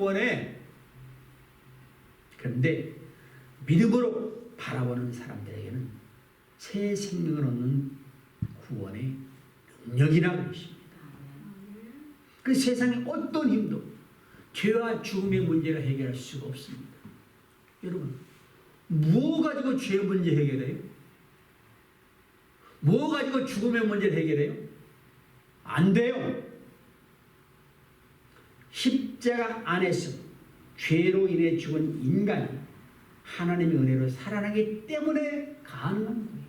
구원해. 그런데 믿음으로 바라보는 사람들에게는 새 생명을 얻는 구원의 능력이라고 했습니다. 그 세상의 어떤 힘도 죄와 죽음의 문제를 해결할 수가 없습니다. 여러분, 뭐 가지고 죄의 문제 해결해요? 뭐 가지고 죽음의 문제를 해결해요? 안 돼요. 십자가 안에서 죄로 인해 죽은 인간이 하나님의 은혜로 살아나기 때문에 가능한 거예요.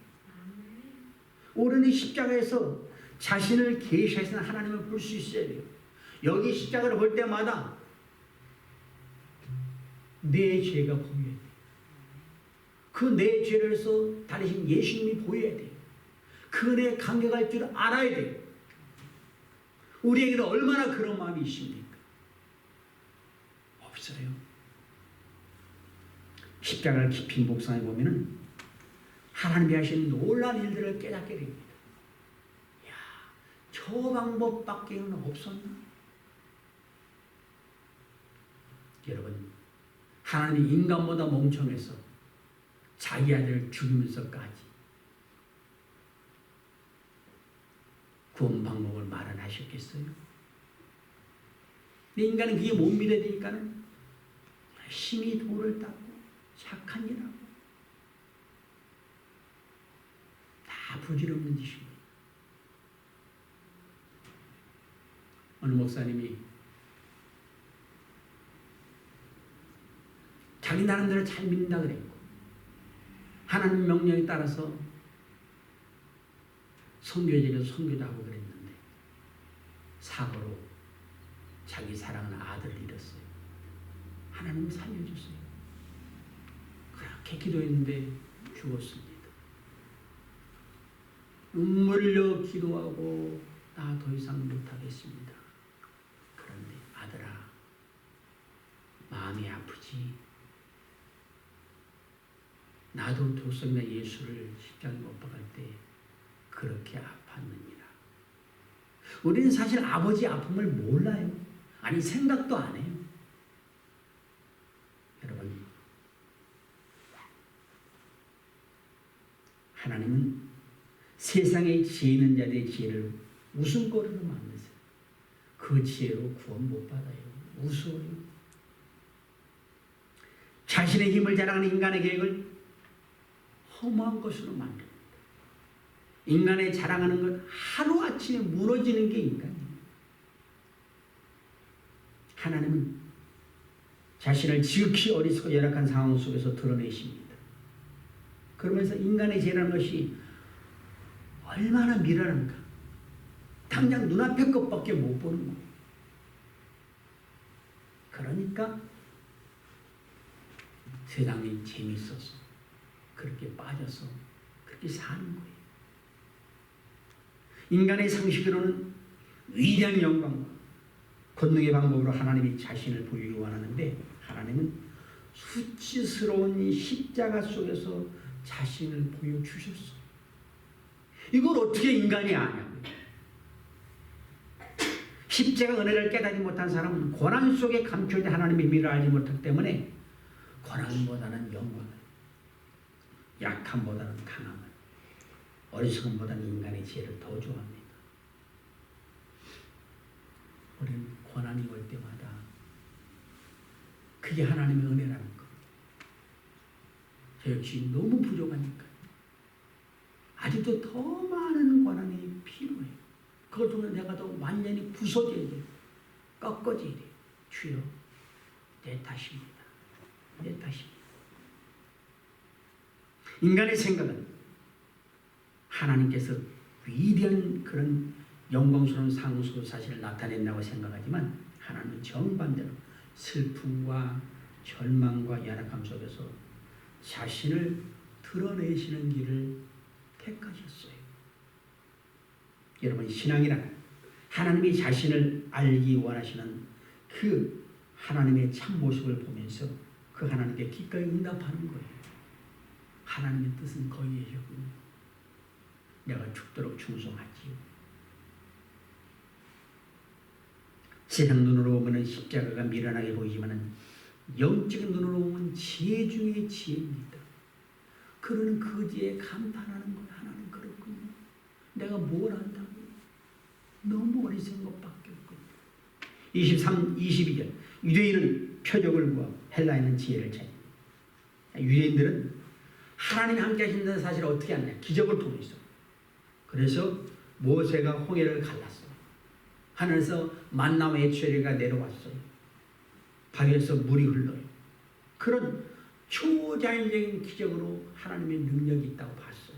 우리는 십자가에서 자신을 계시하시는 하나님을 볼 수 있어야 돼요. 여기 십자가를 볼 때마다 내 죄가 보여야 돼요. 그 내 죄를 해서 다루신 예수님이 보여야 돼요. 그 은혜에 감격할 줄 알아야 돼요. 우리에게는 얼마나 그런 마음이 있습니까? 없어요. 십자가를 깊이 묵상해 보면은 하나님이 하신 놀라운 일들을 깨닫게 됩니다. 야, 저 방법밖에는 없었나? 여러분, 하나님이 인간보다 멍청해서 자기 아들을 죽이면서까지 구원 방법을 마련하셨겠어요? 근데 인간은 그게 못 믿어야 되니까는 열심히 도를 닦고 착한 일하고 다 부질없는 짓입니다. 어느 목사님이 자기 나름대로 잘 믿는다 그랬고 하나님 명령에 따라서 선교제에서 선교도 하고 그랬는데 사고로 자기 사랑하는 아들을 잃었어요. 하나님은 살려줬어요. 그렇게 기도했는데 죽었습니다. 눈물 흘려 기도하고 나 더 이상 못하겠습니다. 그런데 아들아, 마음이 아프지? 나도 도성이나 예수를 십자가에 못 박을 때 그렇게 아팠느니라. 우리는 사실 아버지 아픔을 몰라요. 아니 생각도 안 해요. 여러분, 하나님은 세상에 지혜 있는 자들의 지혜를 웃음거리로 만드세요. 그 지혜로 구원 못 받아요. 우스워요. 자신의 힘을 자랑하는 인간의 계획을 허무한 것으로 만듭니다. 인간의 자랑하는 것 하루아침에 무너지는 게 인간이에요. 하나님은 자신을 지극히 어리석고 열악한 상황 속에서 드러내십니다. 그러면서 인간의 죄라는 것이 얼마나 미련한가. 당장 눈앞의 것밖에 못 보는 거예요. 그러니까 세상이 재밌어서 그렇게 빠져서 그렇게 사는 거예요. 인간의 상식으로는 위대한 영광과 권능의 방법으로 하나님이 자신을 보이기 원하는데 하나님은 수치스러운 십자가 속에서 자신을 보여주셨어. 이걸 어떻게 인간이 아냐고요. 십자가 은혜를 깨닫지 못한 사람은 고난 속에 감춰진 하나님의 미를 알지 못하기 때문에 고난보다는 영광을, 약함보다는 강함을, 어리석음보다는 인간의 지혜를 더 좋아합니다. 우리는 고난이 올 때마다 그게 하나님의 은혜라는 거. 저 역시 너무 부족하니까 아직도 더 많은 고난이 필요해요. 그걸 통해 내가 더 완전히 부서져야 돼요. 꺾어져야 돼요. 주여, 내 탓입니다. 내 탓입니다. 인간의 생각은 하나님께서 위대한 그런 영광스러운 상속의 사실을 나타낸다고 생각하지만 하나님은 정반대로 슬픔과 절망과 열악함 속에서 자신을 드러내시는 길을 택하셨어요. 여러분, 신앙이란 하나님이 자신을 알기 원하시는 그 하나님의 참모습을 보면서 그 하나님께 기꺼이 응답하는 거예요. 하나님의 뜻은 거기에셨군요. 내가 죽도록 충성하지요. 세상 눈으로 보면 십자가가 미련하게 보이지만 영적인 눈으로 보면 지혜 중에 지혜입니다. 그러는 그 뒤에 감탄하는 거예요. 하나님 그렇군요. 내가 뭘 안다고. 너무 어리석은 것밖에 없군요. 23, 22절 유대인은 표적을 구하고 헬라인은 지혜를 찾습니다. 유대인들은 하나님이 함께 하신다는 사실을 어떻게 아느냐. 기적을 통해서. 그래서 모세가 홍해를 갈랐어요. 하늘에서 만나와 애초리가 내려왔어요. 바위에서 물이 흘러요. 그런 초자연적인 기적으로 하나님의 능력이 있다고 봤어요.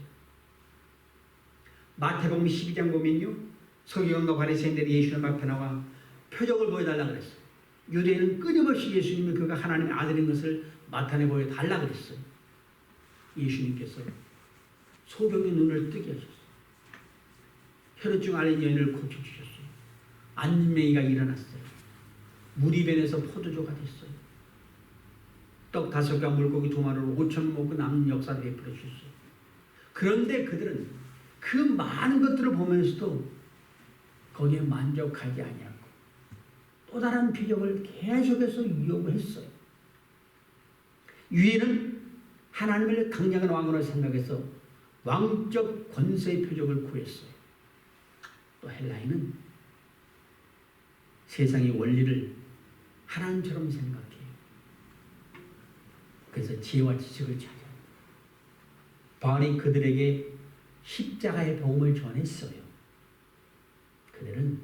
마태복음 12장 보면요. 서기관과 바리새인들이 예수님 앞에 나와 표적을 보여달라 그랬어요. 유대인은 끊임없이 예수님이 그가 하나님의 아들인 것을 나타내 보여달라 그랬어요. 예수님께서 소경의 눈을 뜨게 하셨어요. 혈루증 앓은 여인을 고쳐주셨어요. 안진뱅이가 일어났어요. 물이 변해서 포도주가 됐어요. 떡 5개 물고기 2마리로 5천 먹고 남는 역사를 베풀어 주셨어요. 그런데 그들은 그 많은 것들을 보면서도 거기에 만족하지 아니하고 또 다른 표적을 계속해서 요구했어요. 유에는 하나님을 강력한 왕으로 생각해서 왕적 권세의 표적을 구했어요. 또 헬라인은 세상의 원리를 하나님처럼 생각해요. 그래서 지혜와 지식을 찾아요. 바울이 그들에게 십자가의 복음을 전했어요. 그들은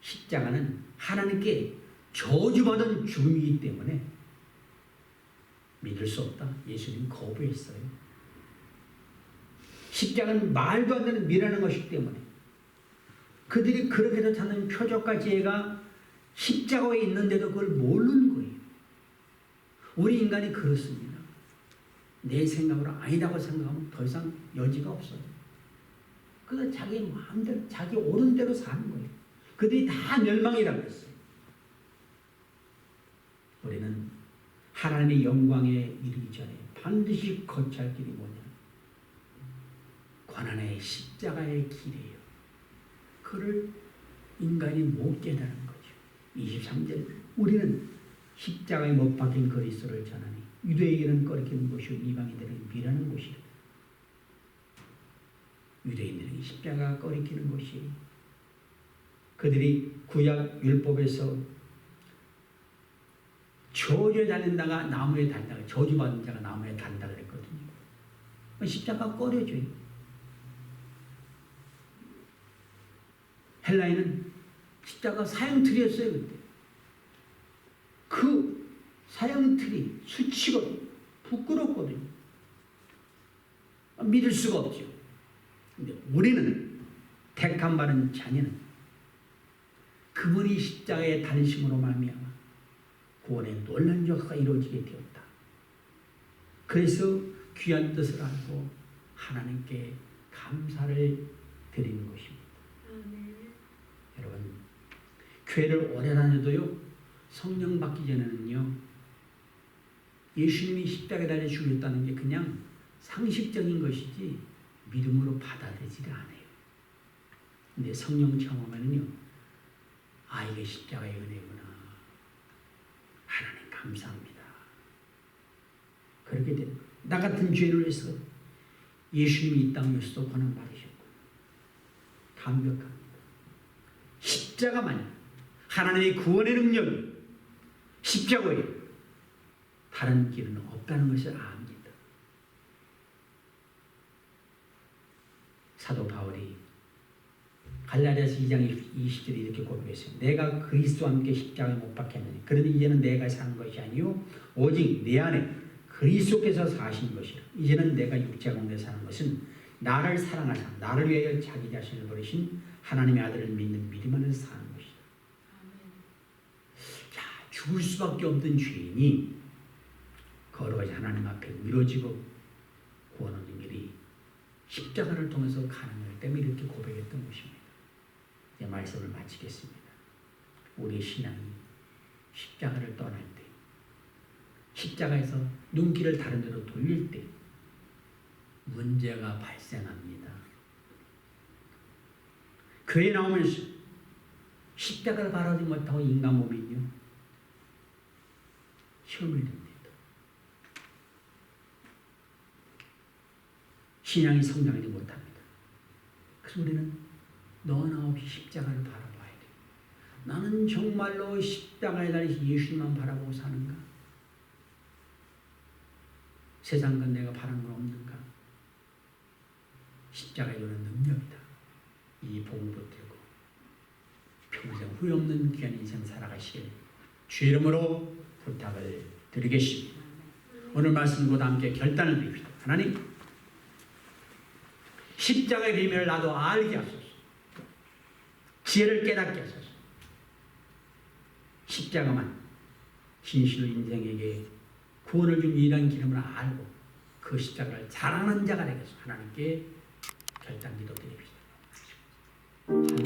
십자가는 하나님께 저주받은 죽음이기 때문에 믿을 수 없다. 예수님 거부했어요. 십자가는 말도 안 되는 미라는 것이기 때문에 그들이 그렇게도 찾는 표적과 지혜가 십자가에 있는데도 그걸 모르는 거예요. 우리 인간이 그렇습니다. 내 생각으로 아니라고 생각하면 더 이상 여지가 없어요. 그래서 자기 마음대로 자기 옳은 대로 사는 거예요. 그들이 다 멸망이라고 했어요. 우리는 하나님의 영광에 이르기 전에 반드시 거쳐야 할 길이 뭐냐? 고난의 십자가의 길이에요. 그를 인간이 못 깨달은 거죠. 23절 우리는 십자가에 못 박힌 그리스도를 전하니 유대인은 꺼리키는 것이요 이방인들은 미라는 것이라. 유대인들은 십자가가 꺼리키는 것이 그들이 구약 율법에서 저주에 달린다가 나무에 달다가 저주받은 자가 나무에 단다 그랬거든요. 십자가 꺼려줘요. 헬라인은 십자가 사형틀이었어요. 그때 그 사형틀이 수치고 부끄럽거든요. 믿을 수가 없죠. 근데 우리는 택함 받은 자녀는 그분이 십자가에 달리심으로 말미암아 구원의 놀라운 역사가 이루어지게 되었다. 그래서 귀한 뜻을 알고 하나님께 감사를 드리는 것입니다. 여러분 교회를 오래 다녀도요 성령 받기 전에는요 예수님이 십자가에 달려 죽으셨다는 게 그냥 상식적인 것이지 믿음으로 받아들이지가 않아요. 근데 성령 체험하면요 아 이게 십자가의 은혜구나. 하나님 감사합니다. 그렇게 되는 거예요. 나 같은 죄를 위해서 예수님이 이 땅에서도 고난 받으셨고 감격합니다. 십자가만 하나님의 구원의 능력이 십자가에 다른 길은 없다는 것을 압니다. 사도 바울이 갈라디아서 2장 20절에 이렇게 고백했어요. 내가 그리스도와 함께 십자가에 못 박혔느니 그러니 이제는 내가 사는 것이 아니요 오직 내 안에 그리스도께서 사신 것이라. 이제는 내가 육체 가운데 사는 것은 나를 사랑하사 나를 위하여 자기 자신을 버리신 하나님의 아들을 믿는 믿음 안에서 사는 것이다. 자, 죽을 수밖에 없던 죄인이 걸어가지 하나님 앞에 미뤄지고 구원 얻는 길이 십자가를 통해서 가능하기 때문에 이렇게 고백했던 것입니다. 이제 말씀을 마치겠습니다. 우리의 신앙이 십자가를 떠날 때 십자가에서 눈길을 다른 데로 돌릴 때 문제가 발생합니다. 교회 나오면서 십자가를 바라지 못하고 인간 몸이요 시험을 됩니다. 신앙이 성장하지 못합니다. 그래서 우리는 너나 없이 십자가를 바라봐야 돼요. 나는 정말로 십자가에 달리신 예수님만 바라보고 사는가? 세상 건 내가 바라는 건 없는가? 십자가에 오는 능력이다. 이 복음 붙들고 평생 후회 없는 귀한 인생 살아가시길 주의 이름으로 부탁을 드리겠습니다. 오늘 말씀과 함께 결단을 드립시다. 하나님, 십자가의 비밀을 나도 알게 하소서. 지혜를 깨닫게 하소서. 십자가만 진실로 인생에게 구원을 준 유일한 기름을 알고 그 십자가를 자랑하는 자가 되겠소. 하나님께 결단 기도 드립시다.